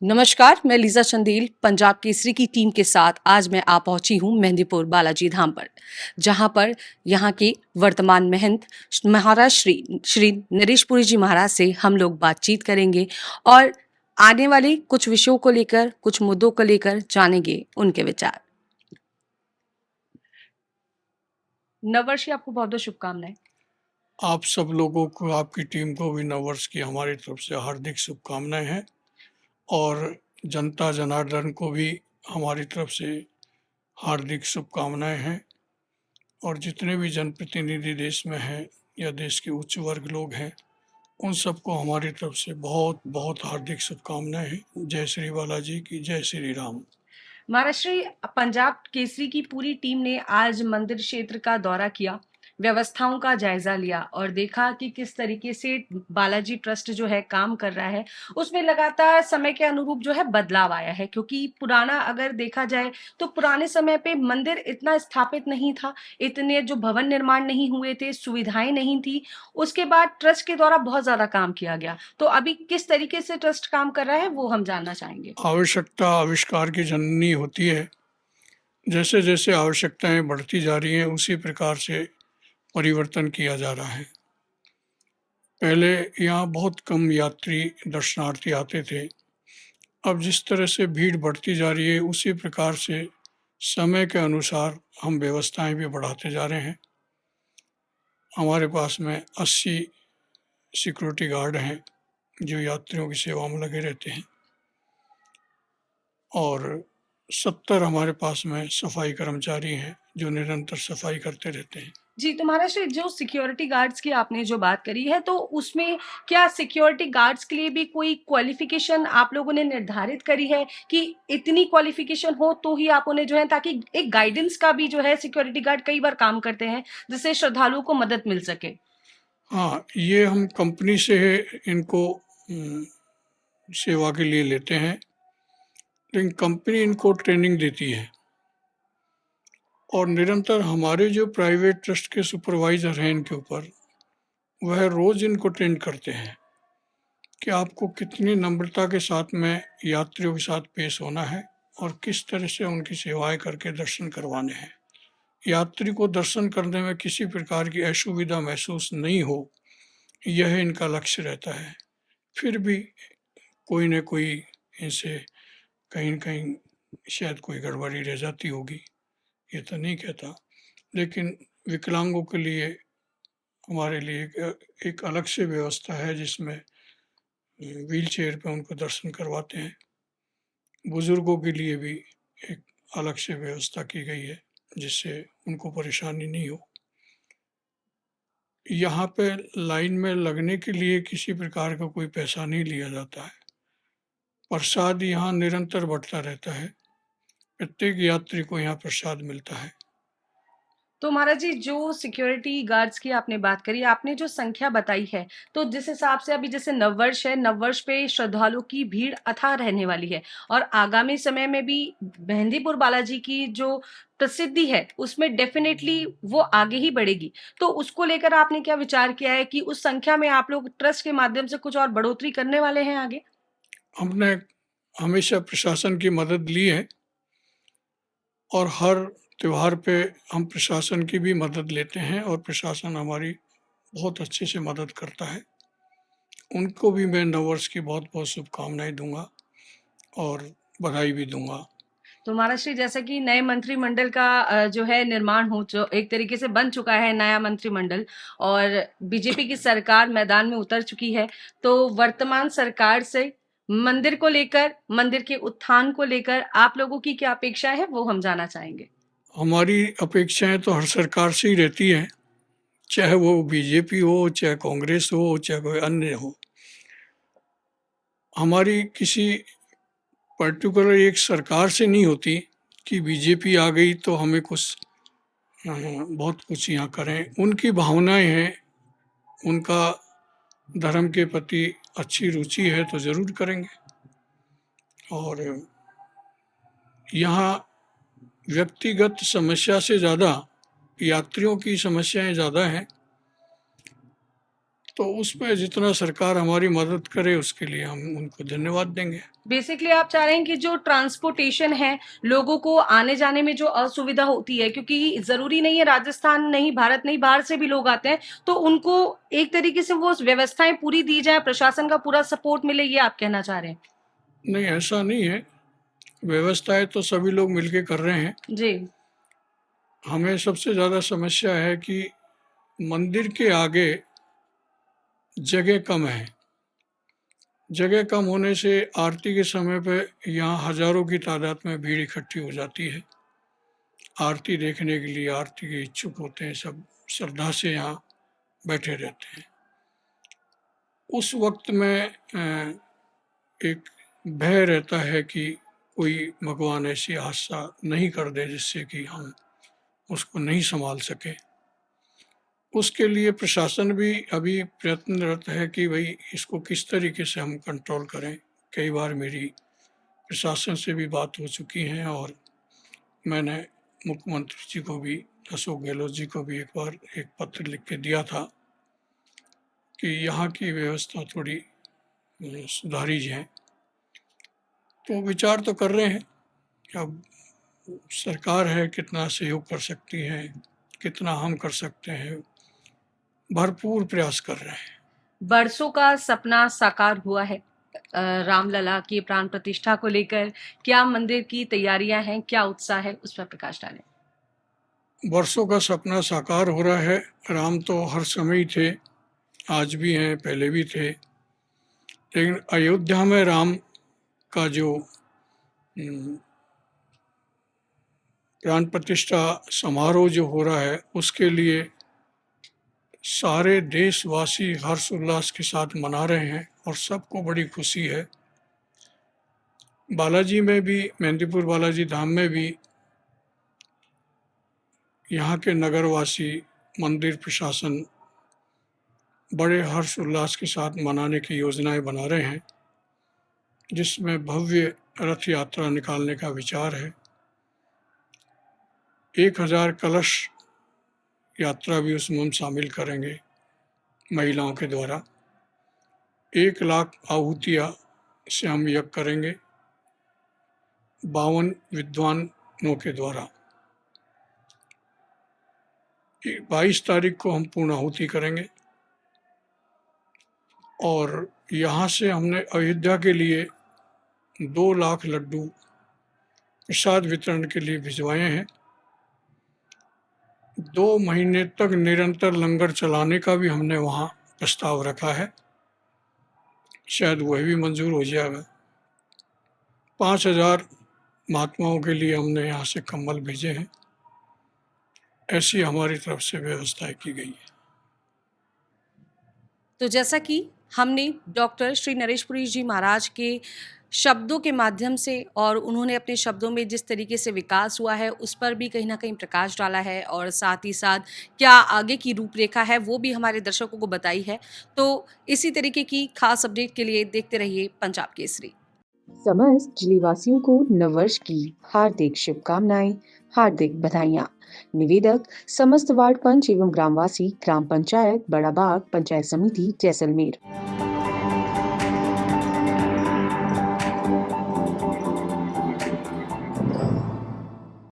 नमस्कार, मैं लीजा चंदेल पंजाब केसरी की टीम के साथ आज मैं आ पहुंची हूं मेहंदीपुर बालाजी धाम पर, जहां पर यहां के वर्तमान महंत महाराज श्री श्री नरेशपुरी जी महाराज से हम लोग बातचीत करेंगे और आने वाले कुछ विषयों को लेकर, कुछ मुद्दों को लेकर जानेंगे उनके विचार। नववर्ष की आपको बहुत बहुत शुभकामनाएं। आप सब लोगों को, आपकी टीम को भी नववर्ष की हमारी तरफ से हार्दिक शुभकामनाएं हैं और जनता जनार्दन को भी हमारी तरफ से हार्दिक शुभकामनाएं हैं। और जितने भी जनप्रतिनिधि देश में हैं या देश के उच्च वर्ग लोग हैं, उन सबको हमारी तरफ से बहुत बहुत हार्दिक शुभकामनाएं हैं। जय श्री बालाजी की, जय श्री राम। महाराष्ट्र पंजाब केसरी की पूरी टीम ने आज मंदिर क्षेत्र का दौरा किया, व्यवस्थाओं का जायजा लिया और देखा कि किस तरीके से बालाजी ट्रस्ट जो है काम कर रहा है। उसमें लगातार समय के अनुरूप जो है बदलाव आया है, क्योंकि पुराना अगर देखा जाए तो पुराने समय पे मंदिर इतना स्थापित नहीं था, इतने जो भवन निर्माण नहीं हुए थे, सुविधाएं नहीं थी। उसके बाद ट्रस्ट के द्वारा बहुत ज्यादा काम किया गया। तो अभी किस तरीके से ट्रस्ट काम कर रहा है वो हम जानना चाहेंगे। आवश्यकता आविष्कार की जननी होती है। जैसे जैसे आवश्यकताएं बढ़ती जा रही हैं, उसी प्रकार से परिवर्तन किया जा रहा है। पहले यहाँ बहुत कम यात्री दर्शनार्थी आते थे। अब जिस तरह से भीड़ बढ़ती जा रही है, उसी प्रकार से समय के अनुसार हम व्यवस्थाएं भी बढ़ाते जा रहे हैं। हमारे पास में 80 सिक्योरिटी गार्ड हैं जो यात्रियों की सेवा में लगे रहते हैं और 70 हमारे पास में सफाई कर्मचारी हैं जो निरंतर सफाई करते रहते हैं। जी, तो महाराष्ट्र जो सिक्योरिटी गार्ड्स की आपने जो बात करी है, तो उसमें क्या सिक्योरिटी गार्ड्स के लिए भी कोई क्वालिफ़िकेशन आप लोगों ने निर्धारित करी है कि इतनी क्वालिफ़िकेशन हो तो ही आप उन्हें जो है, ताकि एक गाइडेंस का भी जो है सिक्योरिटी गार्ड कई बार काम करते हैं, जिससे श्रद्धालुओं को मदद मिल सके? हाँ, ये हम कंपनी से इनको सेवा के लिए लेते हैं, लेकिन कंपनी इनको ट्रेनिंग देती है और निरंतर हमारे जो प्राइवेट ट्रस्ट के सुपरवाइजर हैं इनके ऊपर, वह रोज इनको ट्रेन करते हैं कि आपको कितनी नम्रता के साथ में यात्रियों के साथ पेश होना है और किस तरह से उनकी सेवाएं करके दर्शन करवाने हैं। यात्री को दर्शन करने में किसी प्रकार की असुविधा महसूस नहीं हो, यह इनका लक्ष्य रहता है। फिर भी कोई न कोई इनसे कहीं न कहीं शायद कोई गड़बड़ी रह जाती होगी, ये तो नहीं कहता, लेकिन विकलांगों के लिए हमारे लिए एक अलग से व्यवस्था है जिसमें व्हील चेयर पर उनको दर्शन करवाते हैं। बुजुर्गों के लिए भी एक अलग से व्यवस्था की गई है जिससे उनको परेशानी नहीं हो। यहाँ पे लाइन में लगने के लिए किसी प्रकार का कोई पैसा नहीं लिया जाता है। प्रसाद यहाँ निरंतर बढ़ता रहता है, प्रत्येक यात्री को यहाँ प्रसाद मिलता है। तो महाराज जी, जो सिक्योरिटी गार्ड्स की आपने बात करी, आपने जो संख्या बताई है, तो जिस हिसाब से अभी जैसे नववर्ष है, नववर्ष पे श्रद्धालुओं की भीड़ अथाह रहने वाली है और आगामी समय में भी मेहंदीपुर बालाजी की जो प्रसिद्धि है, उसमें डेफिनेटली वो आगे ही बढ़ेगी। तो उसको लेकर आपने क्या विचार किया है कि उस संख्या में आप लोग ट्रस्ट के माध्यम से कुछ और बढ़ोतरी करने वाले हैं आगे? हमने हमेशा प्रशासन की मदद ली है और हर त्योहार पे हम प्रशासन की भी मदद लेते हैं और प्रशासन हमारी बहुत अच्छे से मदद करता है। उनको भी मैं नववर्ष की बहुत बहुत शुभकामनाएं दूंगा और बधाई भी दूंगा। तो महाराष्ट्र जैसा कि नए मंत्रिमंडल का जो है निर्माण हो, जो एक तरीके से बन चुका है नया मंत्रिमंडल और बीजेपी की सरकार मैदान में उतर चुकी है, तो वर्तमान सरकार से मंदिर को लेकर, मंदिर के उत्थान को लेकर आप लोगों की क्या अपेक्षा है वो हम जानना चाहेंगे। हमारी अपेक्षाएं तो हर सरकार से ही रहती हैं, चाहे वो बीजेपी हो, चाहे कांग्रेस हो, चाहे कोई अन्य हो। हमारी किसी पर्टिकुलर एक सरकार से नहीं होती कि बीजेपी आ गई तो हमें कुछ बहुत कुछ यहाँ करें। उनकी भावनाएं हैं, उनका धर्म के प्रति अच्छी रुचि है तो ज़रूर करेंगे। और यहाँ व्यक्तिगत समस्या से ज़्यादा यात्रियों की समस्याएं ज़्यादा हैं। तो उसमें जितना सरकार हमारी मदद करे उसके लिए हम उनको धन्यवाद देंगे। बेसिकली आप चाह रहे हैं कि जो ट्रांसपोर्टेशन है, लोगों को आने-जाने में जो असुविधा होती है, क्योंकि ज़रूरी नहीं है राजस्थान नहीं, भारत नहीं, बाहर से भी लोग आते हैं, तो उनको एक तरीके से वो व्यवस्थाएँ पूरी दी जाएँ, प्रशासन का पूरा सपोर्ट मिले, ये आप कहना चाह रहे हैं? नहीं, ऐसा नहीं है, व्यवस्थाएँ तो सभी लोग मिलके कर रहे हैं। जी। हमें सबसे ज़्यादा समस्या है कि मंदिर के आगे जगह कम है। जगह कम होने से आरती के समय पे यहाँ हज़ारों की तादाद में भीड़ इकट्ठी हो जाती है। आरती देखने के लिए आरती के इच्छुक होते हैं, सब श्रद्धा से यहाँ बैठे रहते हैं। उस वक्त में एक भय रहता है कि कोई भगवान ऐसी हादसा नहीं कर दे जिससे कि हम उसको नहीं संभाल सकें। उसके लिए प्रशासन भी अभी प्रयत्नरत है कि भाई इसको किस तरीके से हम कंट्रोल करें। कई बार मेरी प्रशासन से भी बात हो चुकी है और मैंने मुख्यमंत्री जी को भी, अशोक गहलोत जी को भी एक बार एक पत्र लिख के दिया था कि यहाँ की व्यवस्था थोड़ी सुधारी जाए। तो विचार तो कर रहे हैं, अब सरकार है कितना सहयोग कर सकती है, कितना हम कर सकते हैं, भरपूर प्रयास कर रहे हैं। बरसों का सपना साकार हुआ है। रामलला की प्राण प्रतिष्ठा को लेकर क्या मंदिर की तैयारियां हैं, क्या उत्साह है, उस पर प्रकाश डालें। वर्षों का सपना साकार हो रहा है। राम तो हर समय ही थे, आज भी हैं, पहले भी थे, लेकिन अयोध्या में राम का जो प्राण प्रतिष्ठा समारोह जो हो रहा है उसके लिए सारे देशवासी हर्ष उल्लास के साथ मना रहे हैं और सबको बड़ी खुशी है। बालाजी में भी, मेहंदीपुर बालाजी धाम में भी यहाँ के नगरवासी, मंदिर प्रशासन बड़े हर्ष उल्लास के साथ मनाने की योजनाएं बना रहे हैं, जिसमें भव्य रथ यात्रा निकालने का विचार है। 1000 कलश यात्रा भी उसमें हम शामिल करेंगे महिलाओं के द्वारा। 1 लाख आहुतियाँ से हम यज्ञ करेंगे 52 विद्वानों के द्वारा। 22 तारीख को हम पूर्णाहुति करेंगे और यहाँ से हमने अयोध्या के लिए 2 लाख लड्डू प्रसाद वितरण के लिए भिजवाए हैं। 2 महीने तक निरंतर लंगर चलाने का भी हमने वहाँ प्रस्ताव रखा है, शायद वह भी मंजूर हो जाएगा। 5000 महात्माओं के लिए हमने यहाँ से कंबल भेजे हैं। ऐसी हमारी तरफ से व्यवस्थाएं की गई है। तो जैसा कि हमने डॉक्टर श्री नरेशपुरी जी महाराज के शब्दों के माध्यम से और उन्होंने अपने शब्दों में जिस तरीके से विकास हुआ है उस पर भी कहीं ना कहीं प्रकाश डाला है और साथ ही साथ क्या आगे की रूपरेखा है वो भी हमारे दर्शकों को बताई है। तो इसी तरीके की खास अपडेट के लिए देखते रहिए पंजाब केसरी। समस्त जिलेवासियों को नववर्ष की हार्दिक शुभकामनाएं, हार्दिक बधाइयां। निवेदक समस्त वार्ड पंच एवं ग्रामवासी, ग्राम पंचायत बड़ा बाग, पंचायत समिति जैसलमेर।